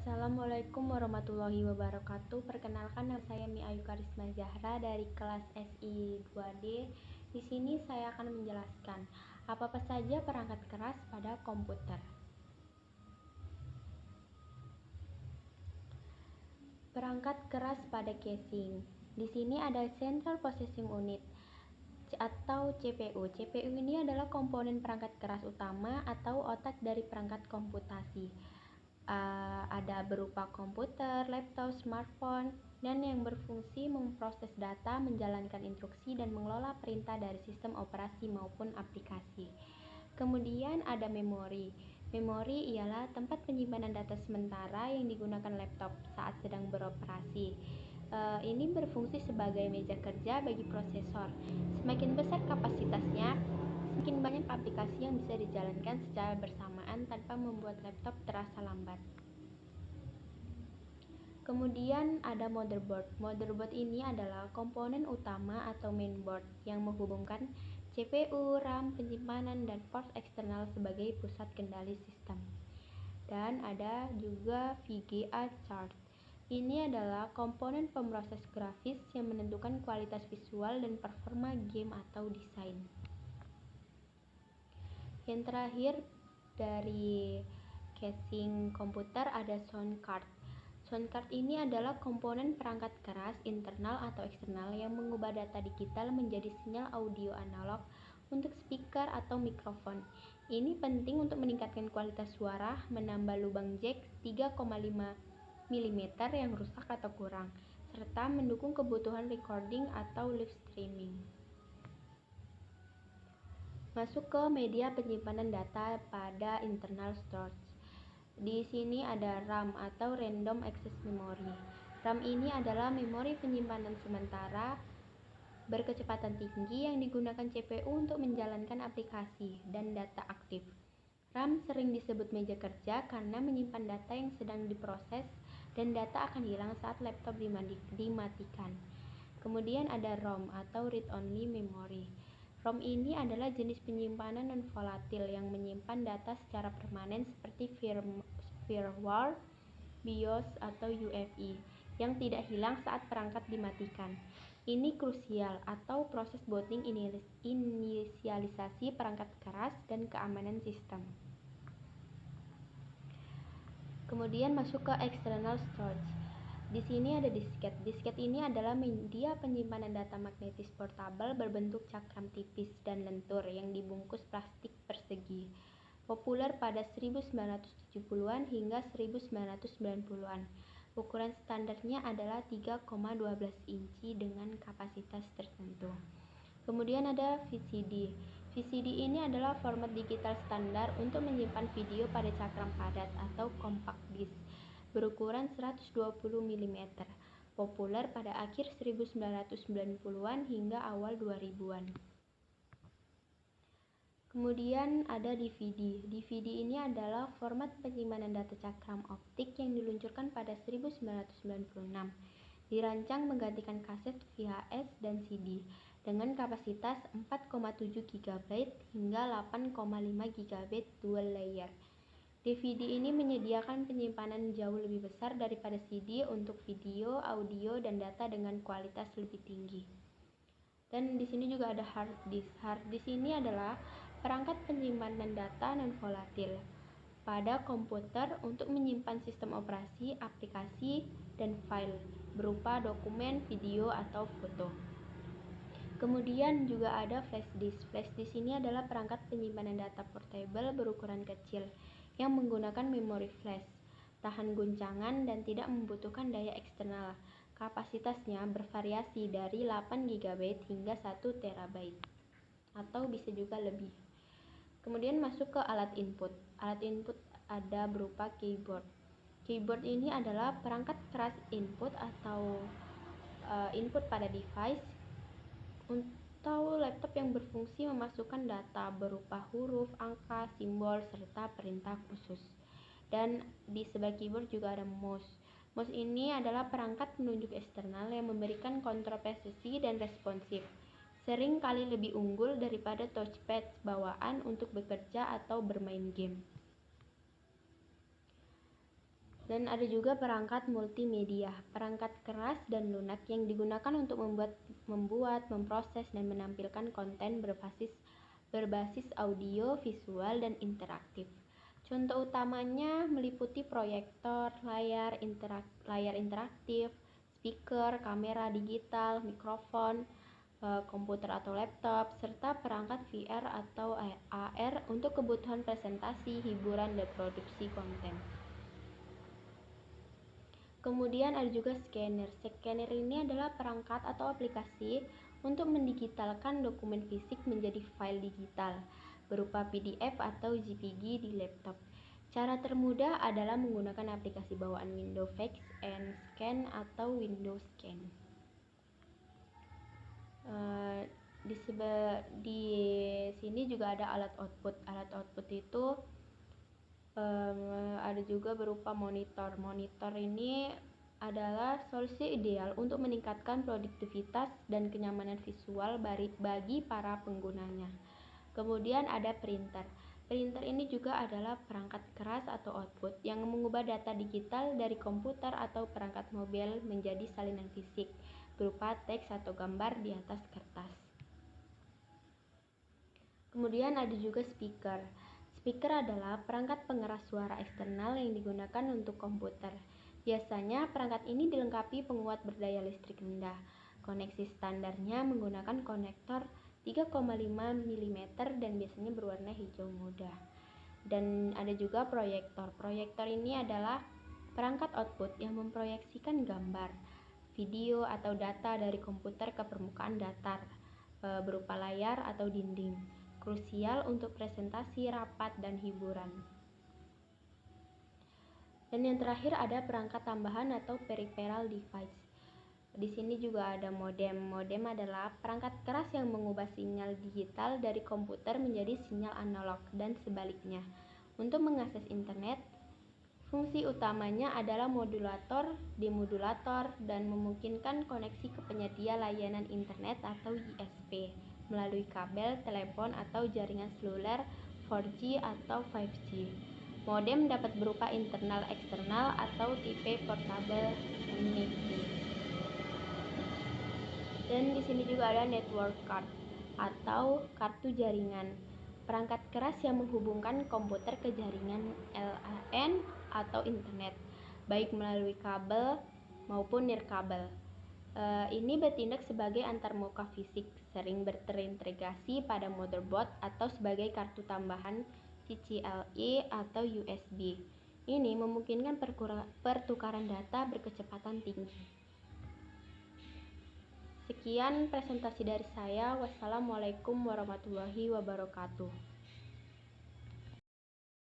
Assalamualaikum warahmatullahi wabarakatuh. Perkenalkan, nama saya Mi Ayu Karisma Zahra dari kelas SI 2D. Di sini saya akan menjelaskan apa saja perangkat keras pada komputer. Perangkat keras pada casing. Di sini ada Central Processing Unit atau CPU. CPU ini adalah komponen perangkat keras utama atau otak dari perangkat komputasi. Ada berupa komputer, laptop, smartphone, dan yang berfungsi memproses data, menjalankan instruksi, dan mengelola perintah dari sistem operasi maupun aplikasi. Kemudian ada memori. Memori ialah tempat penyimpanan data sementara yang digunakan laptop saat sedang beroperasi. Ini berfungsi sebagai meja kerja bagi prosesor. Semakin besar kapasitasnya, semakin banyak aplikasi yang bisa dijalankan secara bersamaan tanpa membuat laptop terasa lambat. Kemudian ada motherboard. Motherboard ini adalah komponen utama atau mainboard yang menghubungkan CPU, RAM, penyimpanan, dan port eksternal sebagai pusat kendali sistem. Dan ada juga VGA chart. Ini adalah komponen pemroses grafis yang menentukan kualitas visual dan performa game atau desain. Yang terakhir dari casing komputer ada sound card. Sound card ini adalah komponen perangkat keras internal atau eksternal yang mengubah data digital menjadi sinyal audio analog untuk speaker atau mikrofon. Ini penting untuk meningkatkan kualitas suara, menambah lubang jack 3,5 mm yang rusak atau kurang, serta mendukung kebutuhan recording atau live streaming. Masuk ke media penyimpanan data pada internal storage. Di sini ada RAM atau Random Access Memory. RAM ini adalah memori penyimpanan sementara berkecepatan tinggi yang digunakan CPU untuk menjalankan aplikasi dan data aktif. RAM sering disebut meja kerja karena menyimpan data yang sedang diproses dan data akan hilang saat laptop dimatikan. Kemudian ada ROM atau Read Only Memory. ROM ini adalah jenis penyimpanan non-volatil yang menyimpan data secara permanen seperti firmware, BIOS, atau UEFI yang tidak hilang saat perangkat dimatikan. Ini krusial atau proses booting inisialisasi perangkat keras dan keamanan sistem. Kemudian masuk ke external storage. Di sini ada disket. Disket ini adalah media penyimpanan data magnetis portable berbentuk cakram tipis dan lentur yang dibungkus plastik persegi. Populer pada 1970-an hingga 1990-an. Ukuran standarnya adalah 3,12 inci dengan kapasitas tertentu. Kemudian ada VCD. VCD ini adalah format digital standar untuk menyimpan video pada cakram padat atau compact disc berukuran 120 mm, populer pada akhir 1990-an hingga awal 2000-an. Kemudian ada DVD. DVD ini adalah format penyimpanan data cakram optik yang diluncurkan pada 1996. Dirancang menggantikan kaset VHS dan CD dengan kapasitas 4,7 GB hingga 8,5 GB dual layer. DVD ini menyediakan penyimpanan jauh lebih besar daripada CD untuk video, audio, dan data dengan kualitas lebih tinggi. Dan di sini juga ada hard disk. Hard disk ini adalah perangkat penyimpanan data non-volatil pada komputer untuk menyimpan sistem operasi, aplikasi, dan file berupa dokumen, video, atau foto. Kemudian juga ada flash disk. Flash disk ini adalah perangkat penyimpanan data portable berukuran kecil yang menggunakan memori flash, tahan guncangan, dan tidak membutuhkan daya eksternal. Kapasitasnya bervariasi dari 8 GB hingga 1 TB atau bisa juga lebih. Kemudian masuk ke alat input. Alat input ada berupa keyboard. Keyboard ini adalah perangkat keras input atau input pada device atau laptop yang berfungsi memasukkan data berupa huruf, angka, simbol, serta perintah khusus. Dan di sebelah keyboard juga ada mouse. Mouse ini adalah perangkat penunjuk eksternal yang memberikan kontrol presisi dan responsif. Sering kali lebih unggul daripada touchpad bawaan untuk bekerja atau bermain game. Dan ada juga perangkat multimedia, perangkat keras dan lunak yang digunakan untuk membuat, memproses, dan menampilkan konten berbasis audio, visual, dan interaktif. Contoh utamanya meliputi proyektor, layar interaktif, speaker, kamera digital, mikrofon, komputer atau laptop, serta perangkat VR atau AR untuk kebutuhan presentasi, hiburan, dan produksi konten. Kemudian ada juga scanner. Scanner ini adalah perangkat atau aplikasi untuk mendigitalkan dokumen fisik menjadi file digital berupa PDF atau JPG di laptop. Cara termudah adalah menggunakan aplikasi bawaan Windows Fax and Scan atau Windows Scan. Di sini juga ada alat output. Alat output itu ada juga berupa monitor. Monitor ini adalah solusi ideal untuk meningkatkan produktivitas dan kenyamanan visual bagi para penggunanya. Kemudian ada printer. Printer ini juga adalah perangkat keras atau output yang mengubah data digital dari komputer atau perangkat mobil menjadi salinan fisik berupa teks atau gambar di atas kertas. Kemudian ada juga speaker. Speaker adalah perangkat pengeras suara eksternal yang digunakan untuk komputer. Biasanya perangkat ini dilengkapi penguat berdaya listrik rendah. Koneksi standarnya menggunakan konektor 3,5 mm dan biasanya berwarna hijau muda. Dan ada juga proyektor. Proyektor ini adalah perangkat output yang memproyeksikan gambar, video, atau data dari komputer ke permukaan datar berupa layar atau dinding. Krusial untuk presentasi, rapat, dan hiburan. Dan yang terakhir ada perangkat tambahan atau peripheral device. Di sini juga ada modem. Modem adalah perangkat keras yang mengubah sinyal digital dari komputer menjadi sinyal analog dan sebaliknya. Untuk mengakses internet, fungsi utamanya adalah modulator, demodulator, dan memungkinkan koneksi ke penyedia layanan internet atau ISP melalui kabel, telepon, atau jaringan seluler 4G atau 5G. Modem dapat berupa internal, eksternal, atau tipe portable NIC. Dan di sini juga ada network card atau kartu jaringan, perangkat keras yang menghubungkan komputer ke jaringan LAN atau internet, baik melalui kabel maupun nirkabel. Ini bertindak sebagai antarmuka fisik, sering terintegrasi pada motherboard atau sebagai kartu tambahan CCLE atau USB. Ini memungkinkan pertukaran data berkecepatan tinggi. Sekian presentasi dari saya. Wassalamualaikum warahmatullahi wabarakatuh.